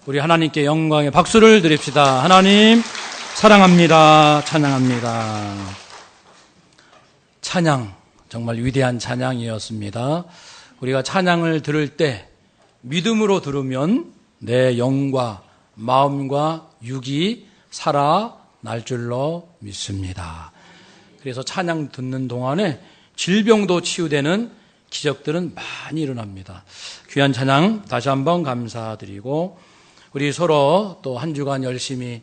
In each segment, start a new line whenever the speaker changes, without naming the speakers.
우리 하나님께 영광의 박수를 드립시다. 하나님 사랑합니다. 찬양합니다. 찬양, 정말 위대한 찬양이었습니다. 우리가 찬양을 들을 때 믿음으로 들으면 내 영과 마음과 육이 살아날 줄로 믿습니다. 그래서 찬양 듣는 동안에 질병도 치유되는 기적들은 많이 일어납니다. 귀한 찬양 다시 한번 감사드리고, 우리 서로 또 한 주간 열심히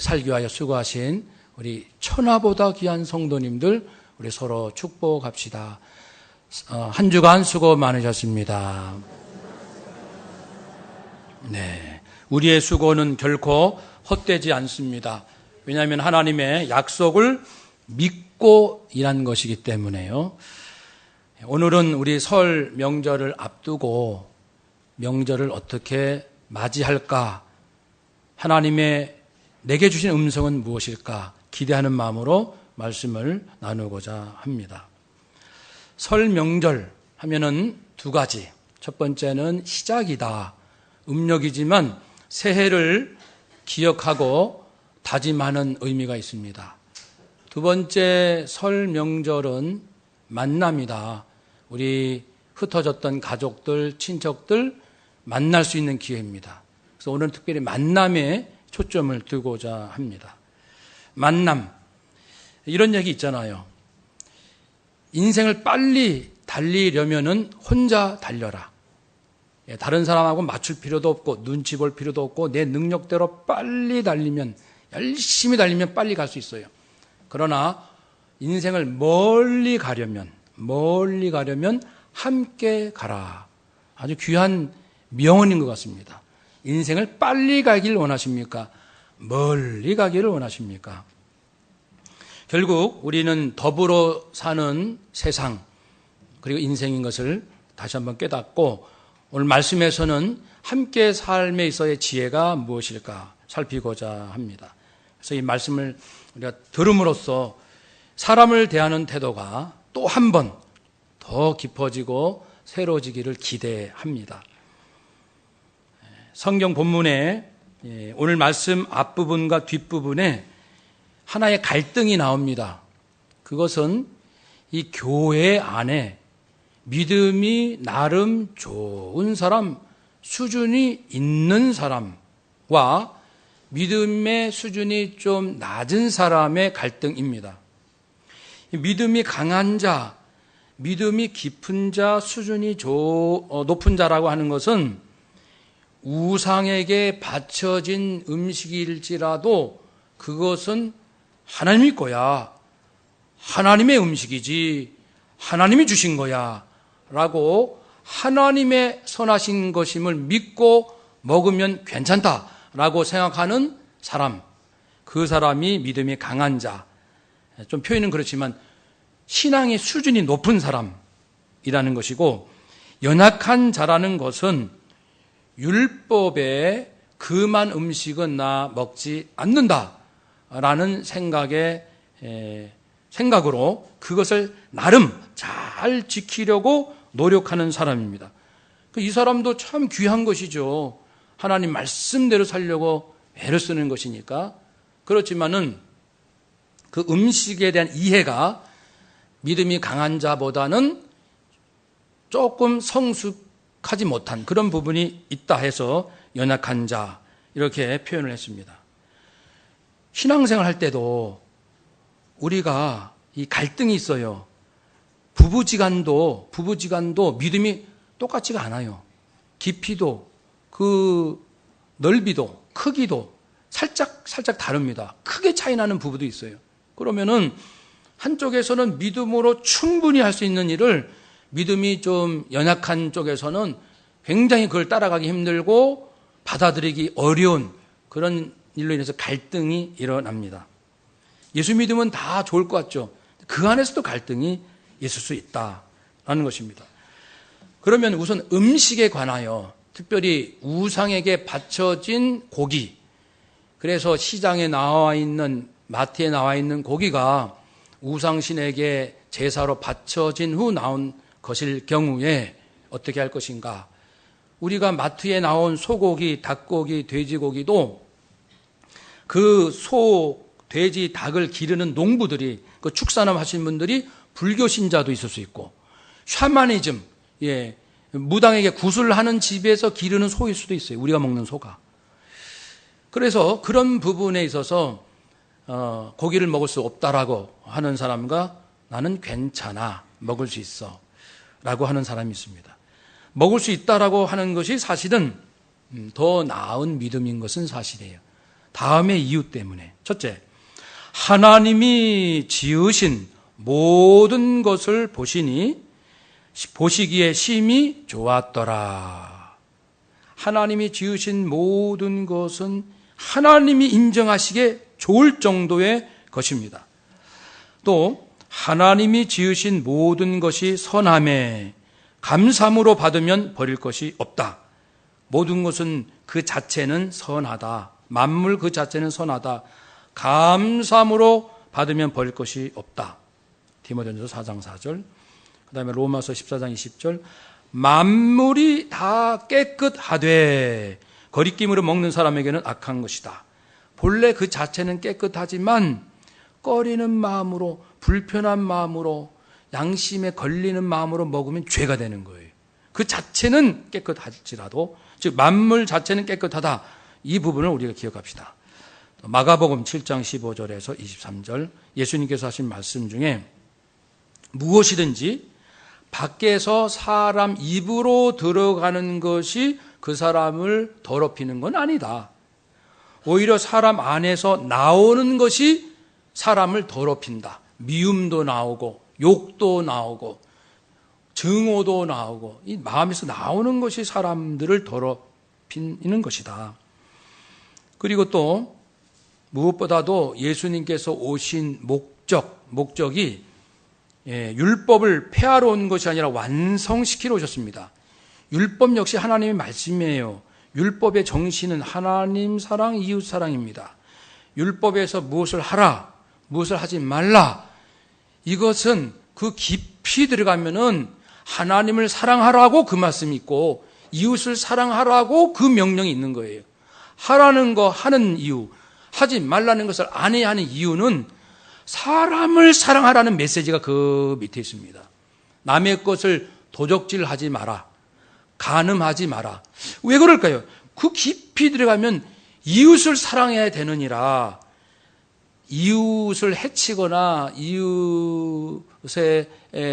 살기 위하여 수고하신 우리 천하보다 귀한 성도님들 우리 서로 축복합시다. 한 주간 수고 많으셨습니다. 네, 우리의 수고는 결코 헛되지 않습니다. 왜냐하면 하나님의 약속을 믿고 일한 것이기 때문에요. 오늘은 우리 설 명절을 앞두고 명절을 어떻게 맞이할까? 하나님의 내게 주신 음성은 무엇일까? 기대하는 마음으로 말씀을 나누고자 합니다. 설 명절 하면은 두 가지. 첫 번째는 시작이다. 음력이지만 새해를 기억하고 다짐하는 의미가 있습니다. 두 번째 설 명절은 만남이다. 우리 흩어졌던 가족들, 친척들 만날 수 있는 기회입니다. 그래서 오늘 특별히 만남에 초점을 두고자 합니다. 만남. 이런 얘기 있잖아요. 인생을 빨리 달리려면은 혼자 달려라. 다른 사람하고 맞출 필요도 없고 눈치 볼 필요도 없고 내 능력대로 빨리 달리면, 열심히 달리면 빨리 갈 수 있어요. 그러나 인생을 멀리 가려면 함께 가라. 아주 귀한 명언인 것 같습니다. 인생을 빨리 가길 원하십니까? 멀리 가기를 원하십니까? 결국 우리는 더불어 사는 세상 그리고 인생인 것을 다시 한번 깨닫고, 오늘 말씀에서는 함께 삶에 있어의 지혜가 무엇일까 살피고자 합니다. 그래서 이 말씀을 우리가 들음으로써 사람을 대하는 태도가 또 한 번 더 깊어지고 새로워지기를 기대합니다. 성경 본문에 오늘 말씀 앞부분과 뒷부분에 하나의 갈등이 나옵니다. 그것은 이 교회 안에 믿음이 나름 좋은 사람, 수준이 있는 사람과 믿음의 수준이 좀 낮은 사람의 갈등입니다. 믿음이 강한 자, 믿음이 깊은 자, 수준이 높은 자라고 하는 것은 우상에게 바쳐진 음식일지라도 그것은 하나님이 거야, 하나님의 음식이지, 하나님이 주신 거야 라고 하나님의 선하신 것임을 믿고 먹으면 괜찮다라고 생각하는 사람, 그 사람이 믿음이 강한 자, 좀 표현은 그렇지만 신앙의 수준이 높은 사람이라는 것이고, 연약한 자라는 것은 율법에 금한 음식은 나 먹지 않는다라는 생각으로 그것을 나름 잘 지키려고 노력하는 사람입니다. 이 사람도 참 귀한 것이죠. 하나님 말씀대로 살려고 애를 쓰는 것이니까. 그렇지만은 그 음식에 대한 이해가 믿음이 강한 자보다는 조금 성숙하지 못한 그런 부분이 있다 해서 연약한 자 이렇게 표현을 했습니다. 신앙생활 할 때도 우리가 이 갈등이 있어요. 부부지간도 믿음이 똑같지가 않아요. 깊이도 그 넓이도 크기도 살짝 다릅니다. 크게 차이 나는 부부도 있어요. 그러면은 한쪽에서는 믿음으로 충분히 할 수 있는 일을 믿음이 좀 연약한 쪽에서는 굉장히 그걸 따라가기 힘들고 받아들이기 어려운 그런 일로 인해서 갈등이 일어납니다. 예수 믿으면 다 좋을 것 같죠. 그 안에서도 갈등이 있을 수 있다라는 것입니다. 그러면 우선 음식에 관하여, 특별히 우상에게 바쳐진 고기, 그래서 시장에 나와 있는, 마트에 나와 있는 고기가 우상신에게 제사로 바쳐진 후 나온 것일 경우에 어떻게 할 것인가? 우리가 마트에 나온 소고기, 닭고기, 돼지고기도 그 소, 돼지, 닭을 기르는 농부들이, 그 축산업 하신 분들이 불교 신자도 있을 수 있고, 샤머니즘, 무당에게 구슬하는 집에서 기르는 소일 수도 있어요. 우리가 먹는 소가. 그래서 그런 부분에 있어서 고기를 먹을 수 없다라고 하는 사람과 나는 괜찮아, 먹을 수 있어 라고 하는 사람이 있습니다. 먹을 수 있다라고 하는 것이 사실은 더 나은 믿음인 것은 사실이에요. 다음의 이유 때문에. 첫째, 하나님이 지으신 모든 것을 보시기에 심히 좋았더라. 하나님이 지으신 모든 것은 하나님이 인정하시기에 좋을 정도의 것입니다. 또 하나님이 지으신 모든 것이 선함에 감사함으로 받으면 버릴 것이 없다. 모든 것은 그 자체는 선하다. 만물 그 자체는 선하다. 감사함으로 받으면 버릴 것이 없다. 디모데전서 4장 4절. 그 다음에 로마서 14장 20절. 만물이 다 깨끗하되 거리낌으로 먹는 사람에게는 악한 것이다. 본래 그 자체는 깨끗하지만 꺼리는 마음으로, 불편한 마음으로, 양심에 걸리는 마음으로 먹으면 죄가 되는 거예요. 그 자체는 깨끗할지라도, 즉 만물 자체는 깨끗하다. 이 부분을 우리가 기억합시다. 마가복음 7장 15절에서 23절 예수님께서 하신 말씀 중에 무엇이든지 밖에서 사람 입으로 들어가는 것이 그 사람을 더럽히는 건 아니다. 오히려 사람 안에서 나오는 것이 사람을 더럽힌다. 미움도 나오고 욕도 나오고 증오도 나오고 이 마음에서 나오는 것이 사람들을 더럽히는 것이다. 그리고 또 무엇보다도 예수님께서 오신 목적이 율법을 폐하러 온 것이 아니라 완성시키러 오셨습니다. 율법 역시 하나님의 말씀이에요. 율법의 정신은 하나님 사랑, 이웃 사랑입니다. 율법에서 무엇을 하라, 무엇을 하지 말라, 이것은 그 깊이 들어가면은 하나님을 사랑하라고 그 말씀이 있고 이웃을 사랑하라고 그 명령이 있는 거예요. 하라는 거 하는 이유, 하지 말라는 것을 안 해야 하는 이유는 사람을 사랑하라는 메시지가 그 밑에 있습니다. 남의 것을 도적질하지 마라, 간음하지 마라. 왜 그럴까요? 그 깊이 들어가면 이웃을 사랑해야 되느니라. 이웃을 해치거나 이웃의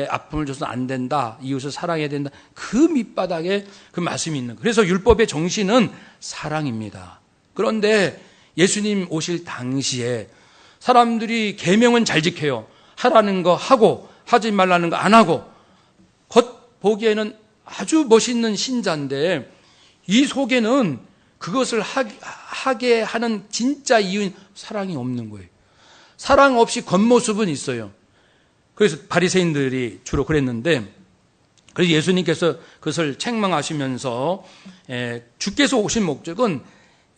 아픔을 줘서는 안 된다, 이웃을 사랑해야 된다, 그 밑바닥에 그 말씀이 있는 거예요. 그래서 율법의 정신은 사랑입니다. 그런데 예수님 오실 당시에 사람들이 계명은 잘 지켜요. 하라는 거 하고 하지 말라는 거 안 하고, 겉 보기에는 아주 멋있는 신자인데 이 속에는 그것을 하게 하는 진짜 이유인 사랑이 없는 거예요. 사랑 없이 겉모습은 있어요. 그래서 바리새인들이 주로 그랬는데, 그래서 예수님께서 그것을 책망하시면서 주께서 오신 목적은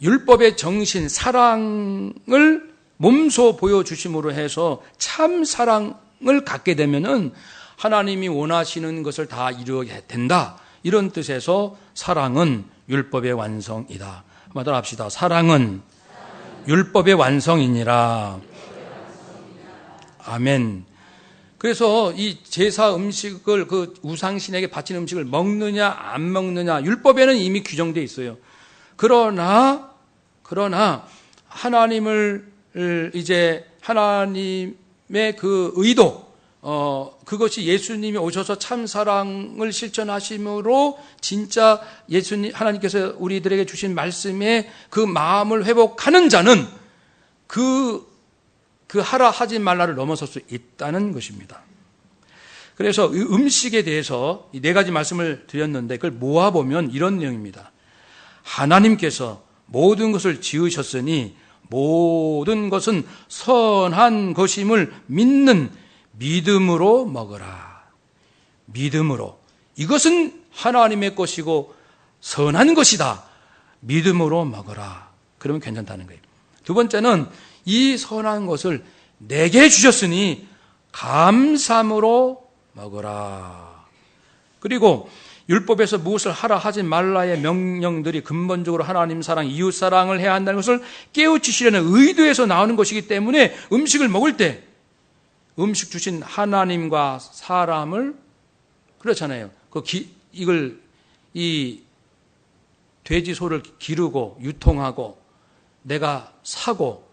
율법의 정신, 사랑을 몸소 보여주심으로 해서 참 사랑을 갖게 되면은 하나님이 원하시는 것을 다 이루어야 된다, 이런 뜻에서 사랑은 율법의 완성이다. 한번 더 합시다. 사랑은 율법의 완성이니라. 아멘. 그래서 이 제사 음식을, 그 우상신에게 바치는 음식을 먹느냐 안 먹느냐 율법에는 이미 규정되어 있어요. 그러나 하나님을 이제 하나님의 그 의도, 그것이 예수님이 오셔서 참 사랑을 실천하심으로 진짜 하나님께서 우리들에게 주신 말씀에 그 마음을 회복하는 자는 그 하라 하지 말라를 넘어설 수 있다는 것입니다. 그래서 음식에 대해서 이 네 가지 말씀을 드렸는데 그걸 모아보면 이런 내용입니다. 하나님께서 모든 것을 지으셨으니 모든 것은 선한 것임을 믿는 믿음으로 먹으라. 믿음으로. 이것은 하나님의 것이고 선한 것이다. 믿음으로 먹으라. 그러면 괜찮다는 거예요. 두 번째는 이 선한 것을 내게 주셨으니 감사함으로 먹으라. 그리고 율법에서 무엇을 하라 하지 말라의 명령들이 근본적으로 하나님 사랑, 이웃 사랑을 해야 한다는 것을 깨우치시려는 의도에서 나오는 것이기 때문에 음식을 먹을 때 음식 주신 하나님과 사람을 그렇잖아요. 이 돼지 소를 기르고 유통하고 내가 사고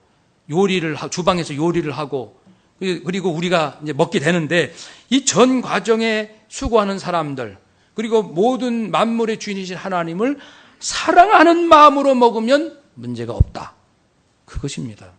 주방에서 요리를 하고 그리고 우리가 이제 먹게 되는데 이 전 과정에 수고하는 사람들 그리고 모든 만물의 주인이신 하나님을 사랑하는 마음으로 먹으면 문제가 없다. 그것입니다.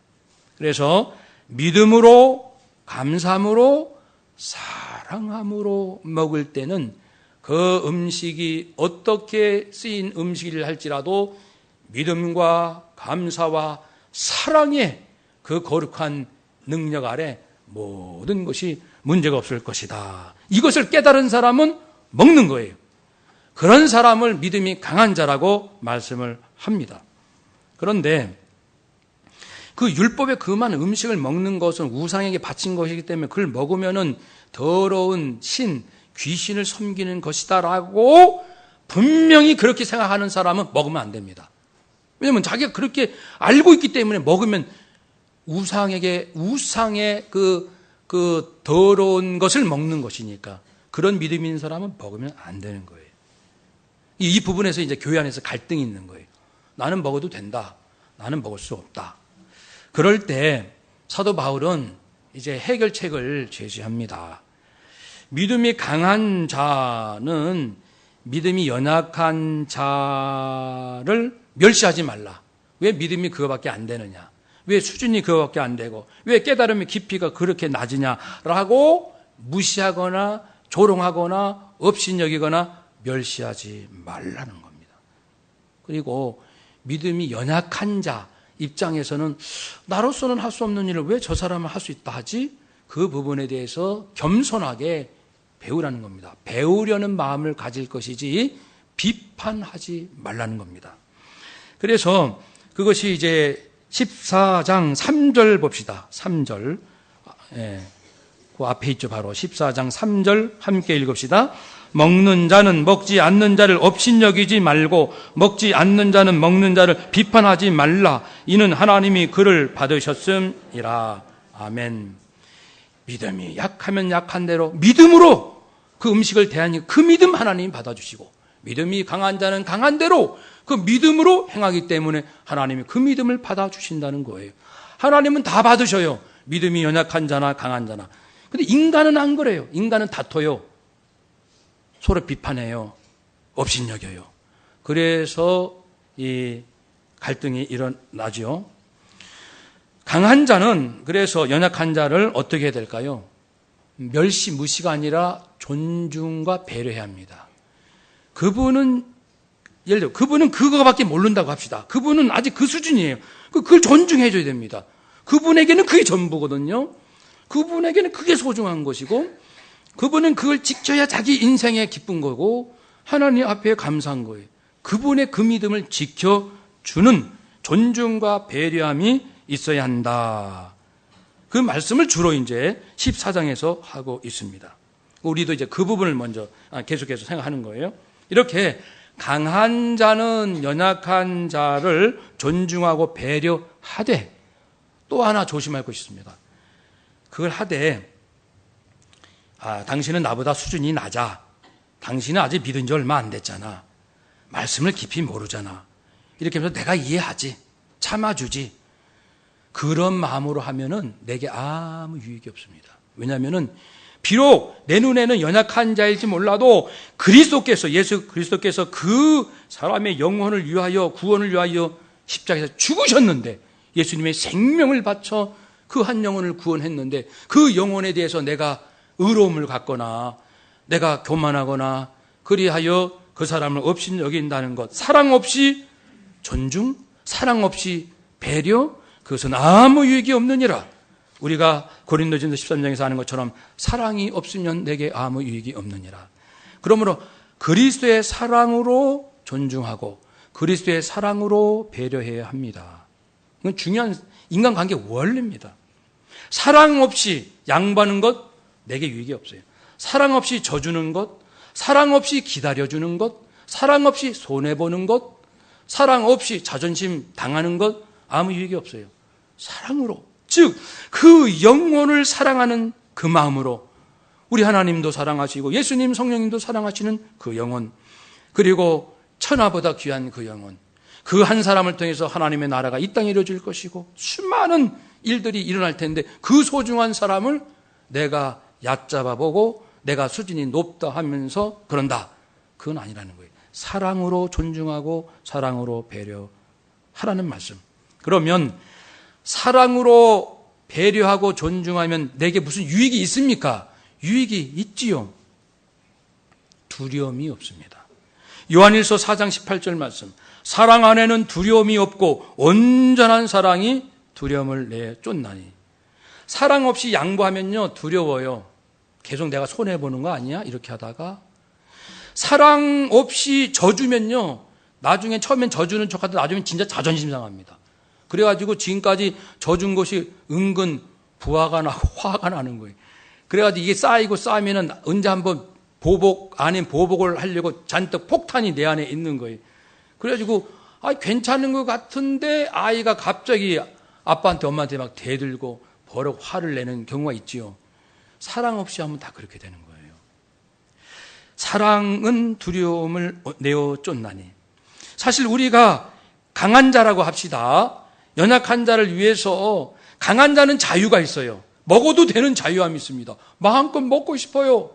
그래서 믿음으로, 감사함으로, 사랑함으로 먹을 때는 그 음식이 어떻게 쓰인 음식을 할지라도 믿음과 감사와 사랑의 그 거룩한 능력 아래 모든 것이 문제가 없을 것이다. 이것을 깨달은 사람은 먹는 거예요. 그런 사람을 믿음이 강한 자라고 말씀을 합니다. 그런데 그 율법에 금한 음식을 먹는 것은 우상에게 바친 것이기 때문에 그걸 먹으면은 더러운 신, 귀신을 섬기는 것이다라고 분명히 그렇게 생각하는 사람은 먹으면 안 됩니다. 왜냐하면 자기가 그렇게 알고 있기 때문에 먹으면 우상의 그 더러운 것을 먹는 것이니까 그런 믿음이 있는 사람은 먹으면 안 되는 거예요. 이 부분에서 이제 교회 안에서 갈등이 있는 거예요. 나는 먹어도 된다. 나는 먹을 수 없다. 그럴 때 사도 바울은 이제 해결책을 제시합니다. 믿음이 강한 자는 믿음이 연약한 자를 멸시하지 말라. 왜 믿음이 그거밖에 안 되느냐? 왜 수준이 그거밖에 안 되고 왜 깨달음의 깊이가 그렇게 낮으냐라고 무시하거나 조롱하거나 업신여기거나 멸시하지 말라는 겁니다. 그리고 믿음이 연약한 자 입장에서는 나로서는 할 수 없는 일을 왜 저 사람은 할 수 있다 하지? 그 부분에 대해서 겸손하게 배우라는 겁니다. 배우려는 마음을 가질 것이지 비판하지 말라는 겁니다. 그래서 그것이 이제 14장 3절 봅시다. 3절. 그 앞에 있죠. 바로 14장 3절 함께 읽읍시다. 먹는 자는 먹지 않는 자를 업신여기지 말고 먹지 않는 자는 먹는 자를 비판하지 말라. 이는 하나님이 그를 받으셨음이라. 아멘. 믿음이 약하면 약한 대로 믿음으로 그 음식을 대하니 그 믿음 하나님이 받아주시고 믿음이 강한 자는 강한 대로 그 믿음으로 행하기 때문에 하나님이 그 믿음을 받아주신다는 거예요. 하나님은 다 받으셔요. 믿음이 연약한 자나 강한 자나. 근데 인간은 안 그래요. 인간은 다퉈요. 서로 비판해요. 업신여겨요. 그래서 이 갈등이 일어나죠. 강한 자는 그래서 연약한 자를 어떻게 해야 될까요? 멸시, 무시가 아니라 존중과 배려해야 합니다. 그분은 예를 들어 그분은 그거밖에 모른다고 합시다. 그분은 아직 그 수준이에요. 그걸 존중해 줘야 됩니다. 그분에게는 그게 전부거든요. 그분에게는 그게 소중한 것이고 그분은 그걸 지켜야 자기 인생에 기쁜 거고 하나님 앞에 감사한 거예요. 그분의 그 믿음을 지켜주는 존중과 배려함이 있어야 한다. 그 말씀을 주로 이제 14장에서 하고 있습니다. 우리도 이제 그 부분을 먼저 계속해서 생각하는 거예요. 이렇게 강한 자는 연약한 자를 존중하고 배려하되 또 하나 조심할 것이 있습니다. 그걸 하되 당신은 나보다 수준이 낮아. 당신은 아직 믿은 지 얼마 안 됐잖아. 말씀을 깊이 모르잖아. 이렇게 하면서 내가 이해하지. 참아주지. 그런 마음으로 하면은 내게 아무 유익이 없습니다. 왜냐하면은 비록 내 눈에는 연약한 자일지 몰라도 예수 그리스도께서 그 사람의 영혼을 위하여 구원을 위하여 십자가에서 죽으셨는데 예수님의 생명을 바쳐 그 한 영혼을 구원했는데 그 영혼에 대해서 내가 의로움을 갖거나 내가 교만하거나 그리하여 그 사람을 업신여긴다는 것, 사랑 없이 존중, 사랑 없이 배려, 그것은 아무 유익이 없느니라. 우리가 고린도전서 13장에서 하는 것처럼 사랑이 없으면 내게 아무 유익이 없느니라. 그러므로 그리스도의 사랑으로 존중하고 그리스도의 사랑으로 배려해야 합니다. 이건 중요한 인간관계 원리입니다. 사랑 없이 양보하는 것 내게 유익이 없어요. 사랑 없이 져주는 것, 사랑 없이 기다려주는 것, 사랑 없이 손해보는 것, 사랑 없이 자존심 당하는 것 아무 유익이 없어요. 사랑으로, 즉 그 영혼을 사랑하는 그 마음으로 우리 하나님도 사랑하시고 예수님 성령님도 사랑하시는 그 영혼, 그리고 천하보다 귀한 그 영혼, 그 한 사람을 통해서 하나님의 나라가 이 땅에 이루어질 것이고 수많은 일들이 일어날 텐데 그 소중한 사람을 내가 얕잡아보고 내가 수준이 높다 하면서 그런다. 그건 아니라는 거예요. 사랑으로 존중하고 사랑으로 배려하라는 말씀. 그러면 사랑으로 배려하고 존중하면 내게 무슨 유익이 있습니까? 유익이 있지요. 두려움이 없습니다. 요한일서 4장 18절 말씀. 사랑 안에는 두려움이 없고 온전한 사랑이 두려움을 내쫓나니. 사랑 없이 양보하면요 두려워요. 계속 내가 손해보는 거 아니야? 이렇게 하다가 사랑 없이 져주면요 나중에 처음엔 져주는 척하다 나중에 진짜 자존심 상합니다. 그래가지고 지금까지 져준 것이 은근 부하가 나고 화가 나는 거예요. 그래가지고 이게 쌓이면은 언제 한번 보복 아닌 보복을 하려고 잔뜩 폭탄이 내 안에 있는 거예요. 그래가지고 괜찮은 것 같은데 아이가 갑자기 아빠한테 엄마한테 막 대들고 버럭 화를 내는 경우가 있지요. 사랑 없이 하면 다 그렇게 되는 거예요. 사랑은 두려움을 내어쫓나니. 사실 우리가 강한 자라고 합시다. 연약한 자를 위해서 강한 자는 자유가 있어요. 먹어도 되는 자유함이 있습니다. 마음껏 먹고 싶어요.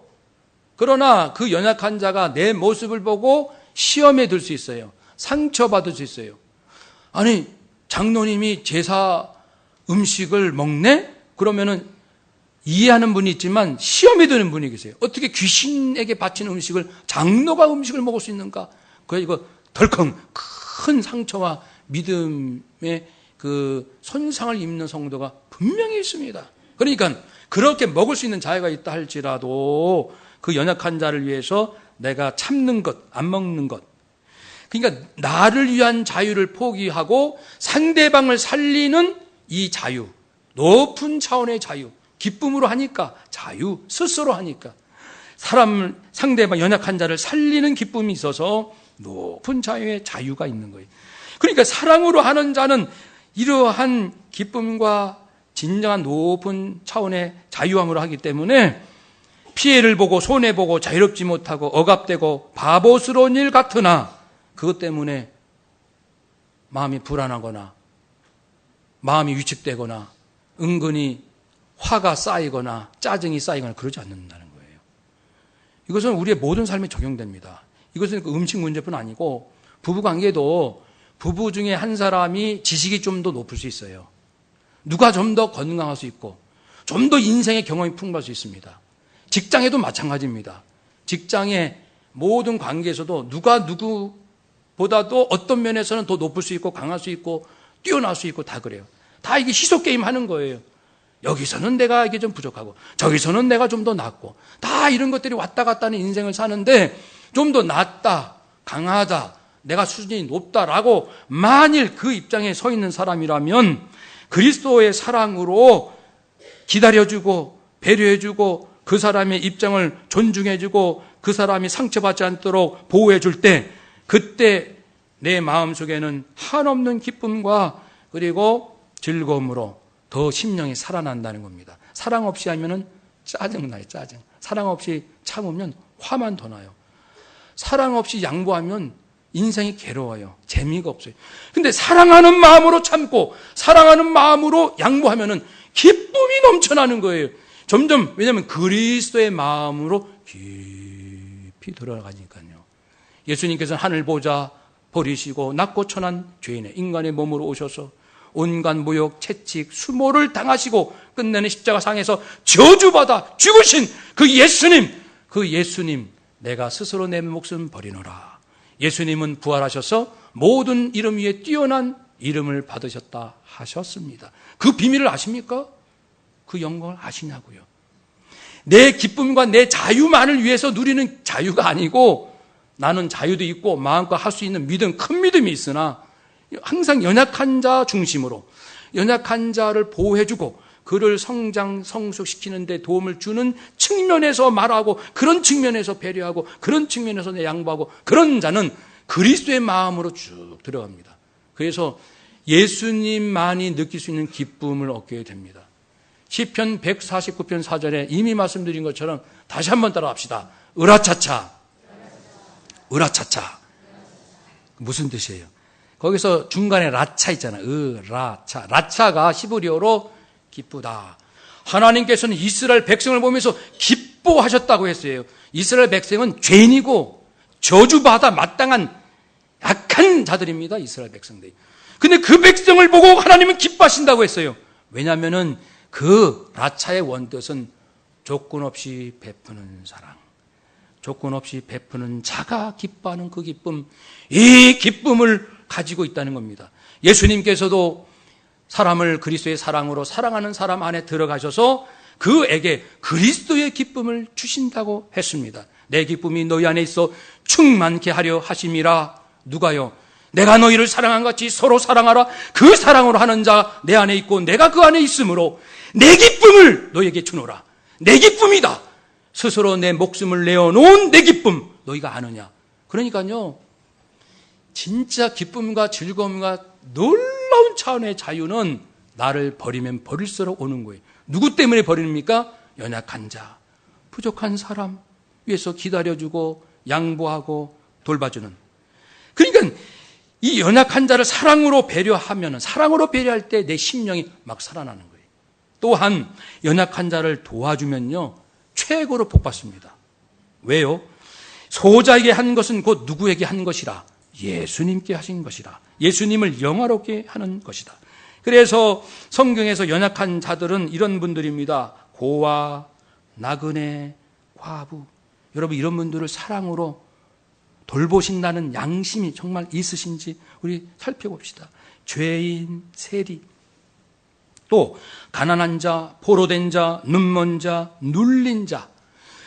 그러나 그 연약한 자가 내 모습을 보고 시험에 들 수 있어요. 상처받을 수 있어요. 아니 장로님이 제사 음식을 먹네? 그러면은 이해하는 분이 있지만 시험에 드는 분이 계세요. 어떻게 귀신에게 바친 음식을 장로가 음식을 먹을 수 있는가? 그래서 이거 덜컹 큰 상처와 믿음의 그 손상을 입는 성도가 분명히 있습니다. 그러니까 그렇게 먹을 수 있는 자유가 있다 할지라도 그 연약한 자를 위해서 내가 참는 것, 안 먹는 것. 그러니까 나를 위한 자유를 포기하고 상대방을 살리는 이 자유, 높은 차원의 자유, 기쁨으로 하니까 자유, 스스로 하니까 상대방 연약한 자를 살리는 기쁨이 있어서 높은 자유의 자유가 있는 거예요. 그러니까 사랑으로 하는 자는 이러한 기쁨과 진정한 높은 차원의 자유함으로 하기 때문에 피해를 보고 손해보고 자유롭지 못하고 억압되고 바보스러운 일 같으나 그것 때문에 마음이 불안하거나 마음이 위축되거나 은근히 화가 쌓이거나 짜증이 쌓이거나 그러지 않는다는 거예요. 이것은 우리의 모든 삶에 적용됩니다. 이것은 음식 문제뿐 아니고 부부관계도 부부 중에 한 사람이 지식이 좀 더 높을 수 있어요. 누가 좀 더 건강할 수 있고 좀 더 인생의 경험이 풍부할 수 있습니다. 직장에도 마찬가지입니다. 직장의 모든 관계에서도 누가 누구보다도 어떤 면에서는 더 높을 수 있고 강할 수 있고 뛰어날 수 있고 다 그래요. 다 이게 희소게임 하는 거예요. 여기서는 내가 이게 좀 부족하고 저기서는 내가 좀 더 낫고 다 이런 것들이 왔다 갔다 하는 인생을 사는데 좀 더 낫다, 강하다, 내가 수준이 높다라고 만일 그 입장에 서 있는 사람이라면 그리스도의 사랑으로 기다려주고 배려해주고 그 사람의 입장을 존중해주고 그 사람이 상처받지 않도록 보호해줄 때 그때 내 마음속에는 한없는 기쁨과 그리고 즐거움으로 더 심령이 살아난다는 겁니다. 사랑 없이 하면은 짜증나요, 짜증. 사랑 없이 참으면 화만 더 나요. 사랑 없이 양보하면 인생이 괴로워요. 재미가 없어요. 근데 사랑하는 마음으로 참고 사랑하는 마음으로 양보하면은 기쁨이 넘쳐나는 거예요. 점점 왜냐하면 그리스도의 마음으로 깊이 들어가니까요. 예수님께서는 하늘 보좌 버리시고 낮고 천한 죄인의 인간의 몸으로 오셔서 온갖 모욕, 채찍, 수모를 당하시고 끝내는 십자가상에서 저주받아 죽으신 그 예수님 내가 스스로 내 목숨 버리노라. 예수님은 부활하셔서 모든 이름 위에 뛰어난 이름을 받으셨다 하셨습니다. 그 비밀을 아십니까? 그 영광을 아시냐고요. 내 기쁨과 내 자유만을 위해서 누리는 자유가 아니고 나는 자유도 있고 마음껏 할 수 있는 믿음, 큰 믿음이 있으나 항상 연약한 자 중심으로 연약한 자를 보호해주고 그를 성장, 성숙시키는 데 도움을 주는 측면에서 말하고, 그런 측면에서 배려하고, 그런 측면에서 양보하고, 그런 자는 그리스도의 마음으로 쭉 들어갑니다. 그래서 예수님만이 느낄 수 있는 기쁨을 얻게 됩니다. 시편 149편 4절에 이미 말씀드린 것처럼 다시 한번 따라합시다. 으라차차. 으라차차. 무슨 뜻이에요? 거기서 중간에 라차 있잖아요. 으라차. 라차가 히브리어로 기쁘다. 하나님께서는 이스라엘 백성을 보면서 기뻐하셨다고 했어요. 이스라엘 백성은 죄인이고 저주받아 마땅한 약한 자들입니다. 이스라엘 백성들이. 근데 그 백성을 보고 하나님은 기뻐하신다고 했어요. 왜냐하면은 그 라차의 원뜻은 조건 없이 베푸는 사랑, 조건 없이 베푸는 자가 기뻐하는 그 기쁨, 이 기쁨을 가지고 있다는 겁니다. 예수님께서도 사람을 그리스도의 사랑으로 사랑하는 사람 안에 들어가셔서 그에게 그리스도의 기쁨을 주신다고 했습니다. 내 기쁨이 너희 안에 있어 충만케 하려 하심이라. 누가요? 내가 너희를 사랑한 같이 서로 사랑하라. 그 사랑으로 하는 자 내 안에 있고 내가 그 안에 있으므로 내 기쁨을 너희에게 주노라. 내 기쁨이다. 스스로 내 목숨을 내어놓은 내 기쁨 너희가 아느냐. 그러니까요, 진짜 기쁨과 즐거움과 놀라운 차원의 자유는 나를 버리면 버릴수록 오는 거예요. 누구 때문에 버립니까? 연약한 자, 부족한 사람 위해서 기다려주고 양보하고 돌봐주는. 그러니까 이 연약한 자를 사랑으로 배려하면, 사랑으로 배려할 때 내 심령이 막 살아나는 거예요. 또한 연약한 자를 도와주면요, 최고로 복받습니다. 왜요? 소자에게 한 것은 곧 누구에게 한 것이라? 예수님께 하신 것이라. 예수님을 영화롭게 하는 것이다. 그래서 성경에서 연약한 자들은 이런 분들입니다. 고아, 나그네, 과부. 여러분, 이런 분들을 사랑으로 돌보신다는 양심이 정말 있으신지 우리 살펴봅시다. 죄인, 세리, 또 가난한 자, 포로된 자, 눈먼 자, 눌린 자,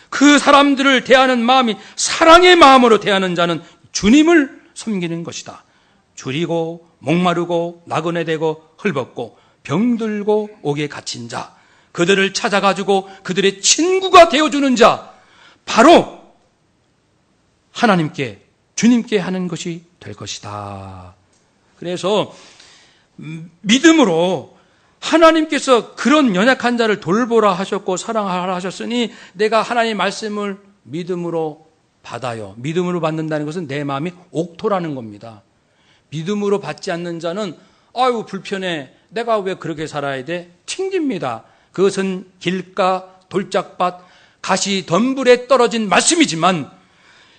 그 사람들을 대하는 마음이 사랑의 마음으로 대하는 자는 주님을 섬기는 것이다. 줄이고 목마르고 나그네되고 헐벗고 병들고 옥에 갇힌 자, 그들을 찾아가지고 그들의 친구가 되어주는 자, 바로 하나님께, 주님께 하는 것이 될 것이다. 그래서 믿음으로 하나님께서 그런 연약한 자를 돌보라 하셨고 사랑하라 하셨으니 내가 하나님의 말씀을 믿음으로 받아요. 믿음으로 받는다는 것은 내 마음이 옥토라는 겁니다. 믿음으로 받지 않는 자는 아유 불편해, 내가 왜 그렇게 살아야 돼? 튕깁니다. 그것은 길가, 돌짝밭, 가시덤불에 떨어진 말씀이지만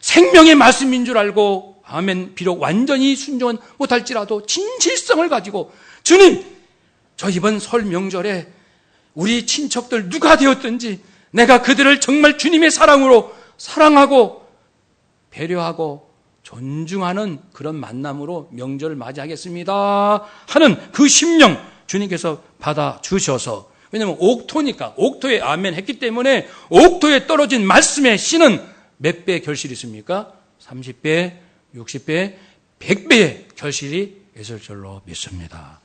생명의 말씀인 줄 알고, 아멘, 비록 완전히 순종은 못할지라도 진실성을 가지고, 주님, 저 이번 설 명절에 우리 친척들 누가 되었든지 내가 그들을 정말 주님의 사랑으로 사랑하고 배려하고 존중하는 그런 만남으로 명절을 맞이하겠습니다 하는 그 심령 주님께서 받아주셔서, 왜냐하면 옥토니까, 옥토에 아멘 했기 때문에 옥토에 떨어진 말씀의 씨는 몇 배의 결실이 있습니까? 30배, 60배, 100배의 결실이 있을 줄로 믿습니다.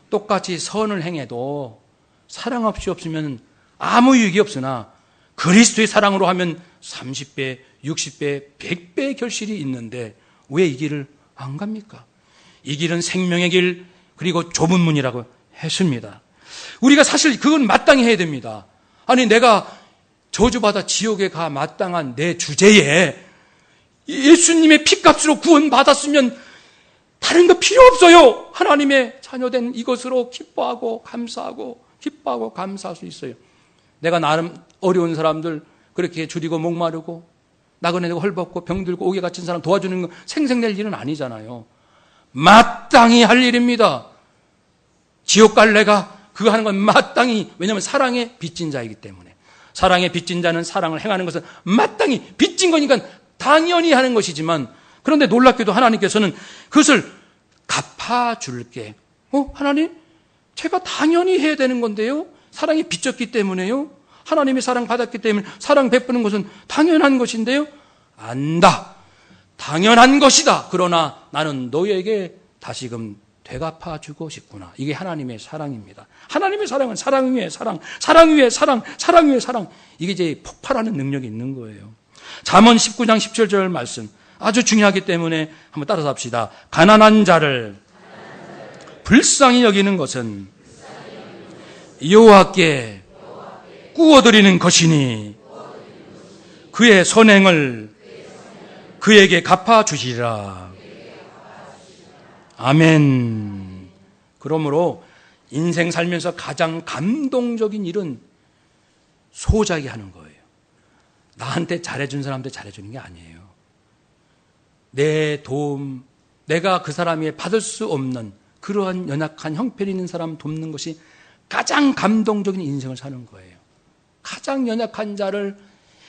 똑같이 선을 행해도 사랑 없이 없으면 아무 유익이 없으나 그리스도의 사랑으로 하면 30배, 60배, 100배의 결실이 있는데 왜 이 길을 안 갑니까? 이 길은 생명의 길, 그리고 좁은 문이라고 했습니다. 우리가 사실 그건 마땅히 해야 됩니다. 아니, 내가 저주받아 지옥에 가 마땅한 내 주제에 예수님의 피값으로 구원받았으면 다른 거 필요 없어요. 하나님의 자녀된 이것으로 기뻐하고 감사하고 기뻐하고 감사할 수 있어요. 내가 나름 어려운 사람들 그렇게 줄이고 목마르고 나그네되고 헐벗고 병들고 옥에 갇힌 사람 도와주는 건 생색낼 일은 아니잖아요. 마땅히 할 일입니다. 지옥 갈 내가 그거 하는 건 마땅히, 왜냐하면 사랑의 빚진 자이기 때문에. 사랑의 빚진 자는 사랑을 행하는 것은 마땅히 빚진 거니까 당연히 하는 것이지만, 그런데 놀랍게도 하나님께서는 그것을 갚아줄게. 하나님? 제가 당연히 해야 되는 건데요. 사랑이 빚졌기 때문에요. 하나님의 사랑 받았기 때문에 사랑 베푸는 것은 당연한 것인데요. 안다. 당연한 것이다. 그러나 나는 너희에게 다시금 되갚아주고 싶구나. 이게 하나님의 사랑입니다. 하나님의 사랑은 사랑 위에 사랑, 사랑 위에 사랑, 사랑 위에 사랑. 이게 이제 폭발하는 능력이 있는 거예요. 잠언 19장 17절 말씀 아주 중요하기 때문에 한번 따라서 합시다. 가난한 자를 불쌍히 여기는 것은 여호와께 꾸어드리는 것이니 그의 선행을 그에게 갚아주시리라. 아멘. 그러므로 인생 살면서 가장 감동적인 일은 소자기 하는 거예요. 나한테 잘해준 사람한테 잘해주는 게 아니에요. 내 도움, 내가 그 사람이 받을 수 없는 그러한 연약한 형편이 있는 사람 돕는 것이 가장 감동적인 인생을 사는 거예요. 가장 연약한 자를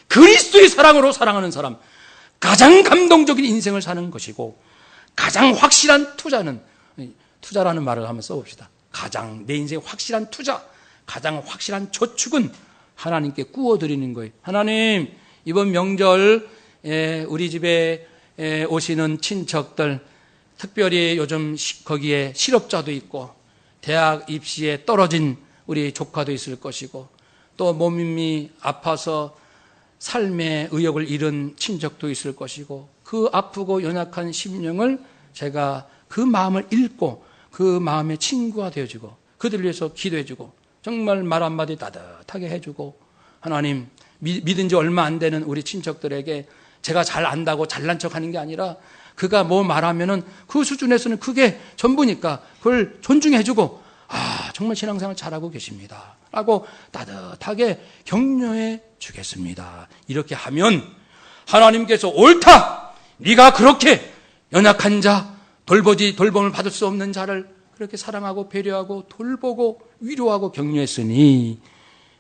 그리스도의 사랑으로 사랑하는 사람, 가장 감동적인 인생을 사는 것이고, 가장 확실한 투자는, 투자라는 말을 한번 써봅시다. 가장 내 인생의 확실한 투자, 가장 확실한 저축은 하나님께 꾸어드리는 거예요. 하나님, 이번 명절 우리 집에 오시는 친척들, 특별히 요즘 거기에 실업자도 있고 대학 입시에 떨어진 우리 조카도 있을 것이고 또 몸이 아파서 삶의 의욕을 잃은 친척도 있을 것이고 그 아프고 연약한 심령을 제가 그 마음을 읽고 그 마음의 친구가 되어주고 그들 위해서 기도해주고 정말 말 한마디 따뜻하게 해주고 하나님 믿은 지 얼마 안 되는 우리 친척들에게 제가 잘 안다고 잘난 척하는 게 아니라 그가 뭐 말하면은 그 수준에서는 그게 전부니까 그걸 존중해주고 정말 신앙생활 잘하고 계십니다 라고 따뜻하게 격려해 주겠습니다. 이렇게 하면 하나님께서 옳다, 네가 그렇게 연약한 자, 돌봄을 받을 수 없는 자를 그렇게 사랑하고 배려하고 돌보고 위로하고 격려했으니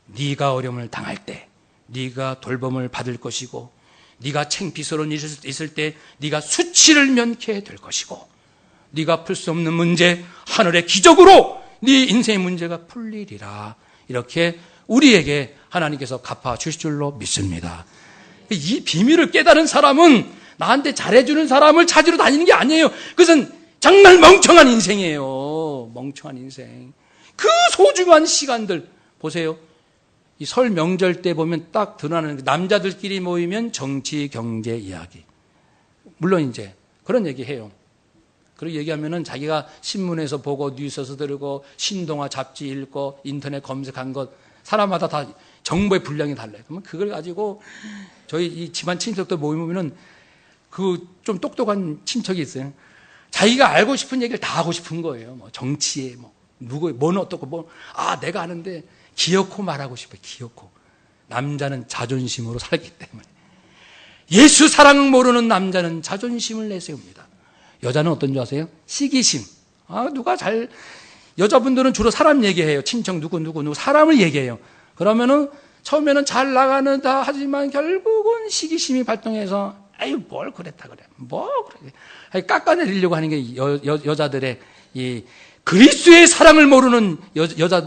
네가 어려움을 당할 때 네가 돌봄을 받을 것이고 네가 창피스러운 일이 있을 때 네가 수치를 면케 될 것이고 네가 풀 수 없는 문제 하늘의 기적으로 네 인생의 문제가 풀리리라. 이렇게 우리에게 하나님께서 갚아주실 줄로 믿습니다. 이 비밀을 깨달은 사람은 나한테 잘해주는 사람을 찾으러 다니는 게 아니에요. 그것은 정말 멍청한 인생이에요. 멍청한 인생. 그 소중한 시간들 보세요. 이 설 명절 때 보면 딱 드러나는 남자들끼리 모이면 정치, 경제 이야기. 물론 이제 그런 얘기 해요. 그리고 얘기하면은 자기가 신문에서 보고 뉴스에서 들고 신동아 잡지 읽고 인터넷 검색한 것 사람마다 다 정보의 분량이 달라요. 그러면 그걸 가지고 저희 이 집안 친척들 모이면은 그 좀 똑똑한 친척이 있어요. 자기가 알고 싶은 얘기를 다 하고 싶은 거예요. 뭐 정치에 뭐 누구 뭐는 어떻고 내가 아는데 기어코 말하고 싶어요. 기어코. 남자는 자존심으로 살기 때문에. 예수 사랑 모르는 남자는 자존심을 내세웁니다. 여자는 어떤 줄 아세요? 시기심. 여자분들은 주로 사람 얘기해요. 친척 누구 사람을 얘기해요. 그러면은 처음에는 잘 나가는다 하지만 결국은 시기심이 발동해서 뭘 그랬다 그래. 그래. 깎아내리려고 하는 게 여자들의 이 그리스도의 사랑을 모르는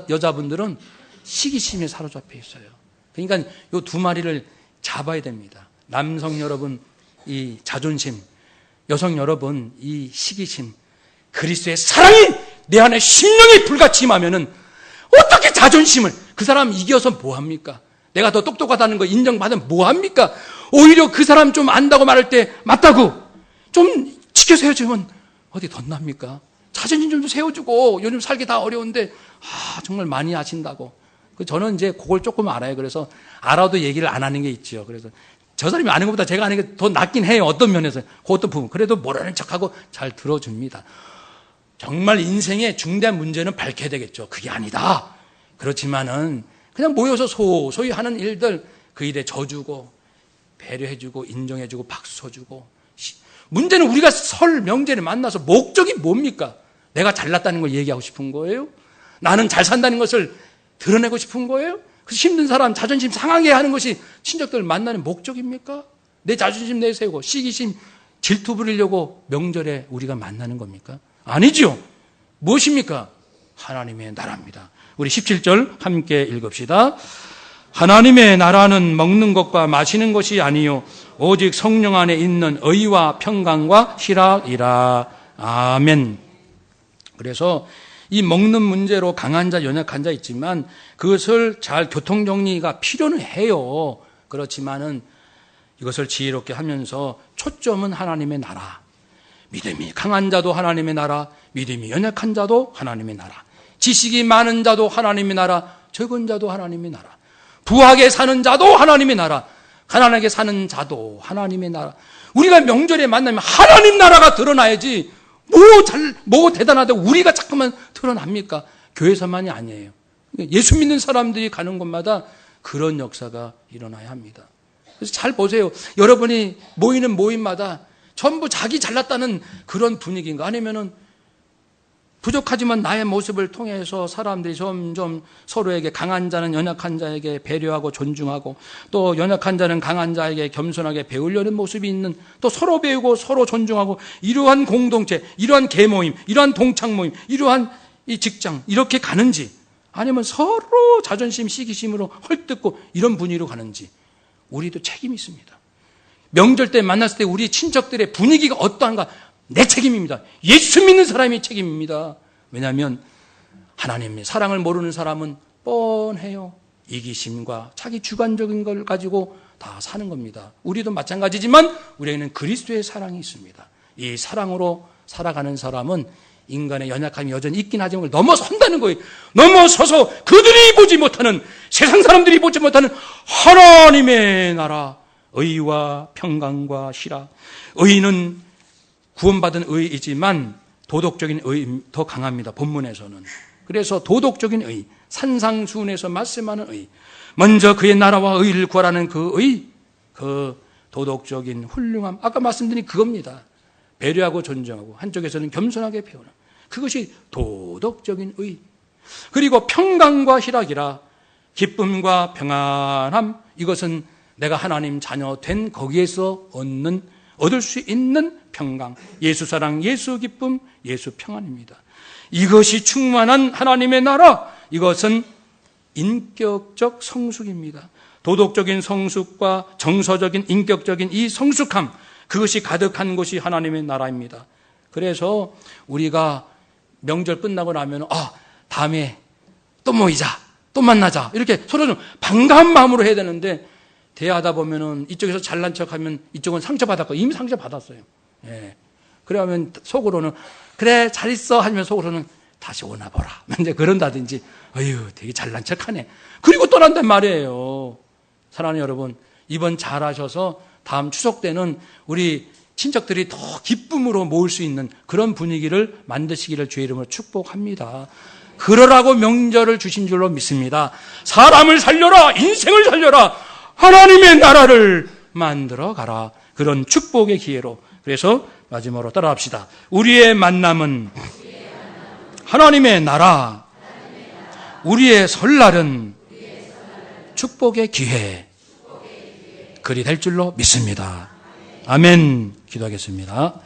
여자분들은 시기심에 사로잡혀 있어요. 그러니까 이 두 마리를 잡아야 됩니다. 남성 여러분 이 자존심, 여성 여러분 이 시기심, 그리스도의 사랑이 내 안에 심령이 불같이 임하면은 어떻게 자존심을 그 사람 이겨서 뭐합니까? 내가 더 똑똑하다는 거 인정받으면 뭐합니까? 오히려 그 사람 좀 안다고 말할 때 맞다고 좀 지켜세워주면 어디 덧납니까? 자존심 좀 세워주고 요즘 살기 다 어려운데 정말 많이 아신다고. 저는 이제 그걸 조금 알아요. 그래서 알아도 얘기를 안 하는 게 있죠. 그래서 저 사람이 아는 것보다 제가 아는 게 더 낫긴 해요. 어떤 면에서. 그 어떤 부분. 그래도 모르는 척하고 잘 들어줍니다. 정말 인생의 중대한 문제는 밝혀야 되겠죠. 그게 아니다. 그렇지만은 그냥 모여서 소소히 하는 일들 그 일에 져주고 배려해주고 인정해주고 박수 쳐주고. 문제는 우리가 설 명제를 만나서 목적이 뭡니까? 내가 잘났다는 걸 얘기하고 싶은 거예요? 나는 잘 산다는 것을 드러내고 싶은 거예요? 그래서 힘든 사람 자존심 상하게 하는 것이 친척들 만나는 목적입니까? 내 자존심 내세우고 시기심 질투 부리려고 명절에 우리가 만나는 겁니까? 아니죠. 무엇입니까? 하나님의 나라입니다. 우리 17절 함께 읽읍시다. 하나님의 나라는 먹는 것과 마시는 것이 아니요 오직 성령 안에 있는 의와 평강과 희락이라. 아멘. 그래서 이 먹는 문제로 강한 자, 연약한 자 있지만 그것을 잘 교통정리가 필요는 해요. 그렇지만은 이것을 지혜롭게 하면서 초점은 하나님의 나라. 믿음이 강한 자도 하나님의 나라, 믿음이 연약한 자도 하나님의 나라, 지식이 많은 자도 하나님의 나라, 적은 자도 하나님의 나라, 부하게 사는 자도 하나님의 나라, 가난하게 사는 자도 하나님의 나라. 우리가 명절에 만나면 하나님 나라가 드러나야지 뭐 대단하다고 우리가 자꾸만 드러납니까? 교회에서만이 아니에요. 예수 믿는 사람들이 가는 곳마다 그런 역사가 일어나야 합니다. 그래서 잘 보세요. 여러분이 모이는 모임마다 전부 자기 잘났다는 그런 분위기인가? 아니면은 부족하지만 나의 모습을 통해서 사람들이 점점 서로에게 강한 자는 연약한 자에게 배려하고 존중하고 또 연약한 자는 강한 자에게 겸손하게 배우려는 모습이 있는, 또 서로 배우고 서로 존중하고 이러한 공동체, 이러한 계모임, 이러한 동창 모임, 이러한 이 직장 이렇게 가는지, 아니면 서로 자존심, 시기심으로 헐뜯고 이런 분위기로 가는지 우리도 책임이 있습니다. 명절 때 만났을 때 우리 친척들의 분위기가 어떠한가 내 책임입니다. 예수 믿는 사람이 책임입니다. 왜냐하면 하나님의 사랑을 모르는 사람은 뻔해요. 이기심과 자기 주관적인 걸 가지고 다 사는 겁니다. 우리도 마찬가지지만 우리에게는 그리스도의 사랑이 있습니다. 이 사랑으로 살아가는 사람은 인간의 연약함이 여전히 있긴 하지만 그걸 넘어선다는 거예요. 넘어서서 그들이 보지 못하는, 세상 사람들이 보지 못하는 하나님의 나라, 의와 평강과 희락. 의는 구원받은 의이지만 도덕적인 의 더 강합니다. 본문에서는. 그래서 도덕적인 의, 산상수훈에서 말씀하는 의, 먼저 그의 나라와 의를 구하라는 그 의, 그 도덕적인 훌륭함, 아까 말씀드린 그겁니다. 배려하고 존중하고 한쪽에서는 겸손하게 배우는 그것이 도덕적인 의. 그리고 평강과 희락이라, 기쁨과 평안함, 이것은 내가 하나님 자녀 된 거기에서 얻을 수 있는 평강, 예수 사랑, 예수 기쁨, 예수 평안입니다. 이것이 충만한 하나님의 나라, 이것은 인격적 성숙입니다. 도덕적인 성숙과 정서적인 인격적인 이 성숙함, 그것이 가득한 곳이 하나님의 나라입니다. 그래서 우리가 명절 끝나고 나면 다음에 또 모이자, 또 만나자, 이렇게 서로 좀 반가운 마음으로 해야 되는데, 대화하다 보면은 이쪽에서 잘난 척하면 이쪽은 상처받았고 이미 상처받았어요. 예. 그러면 속으로는 그래 잘 있어 하면 속으로는 다시 오나 보라. 이제 그런다든지, 어휴 되게 잘난 척하네. 그리고 떠난단 말이에요. 사랑하는 여러분, 이번 잘하셔서 다음 추석 때는 우리 친척들이 더 기쁨으로 모을 수 있는 그런 분위기를 만드시기를 주의 이름으로 축복합니다. 그러라고 명절을 주신 줄로 믿습니다. 사람을 살려라, 인생을 살려라, 하나님의 나라를 만들어 가라. 그런 축복의 기회로. 그래서 마지막으로 따라합시다. 우리의 만남은 하나님의 나라, 우리의 설날은 축복의 기회. 그리 될 줄로 믿습니다. 아멘. 기도하겠습니다.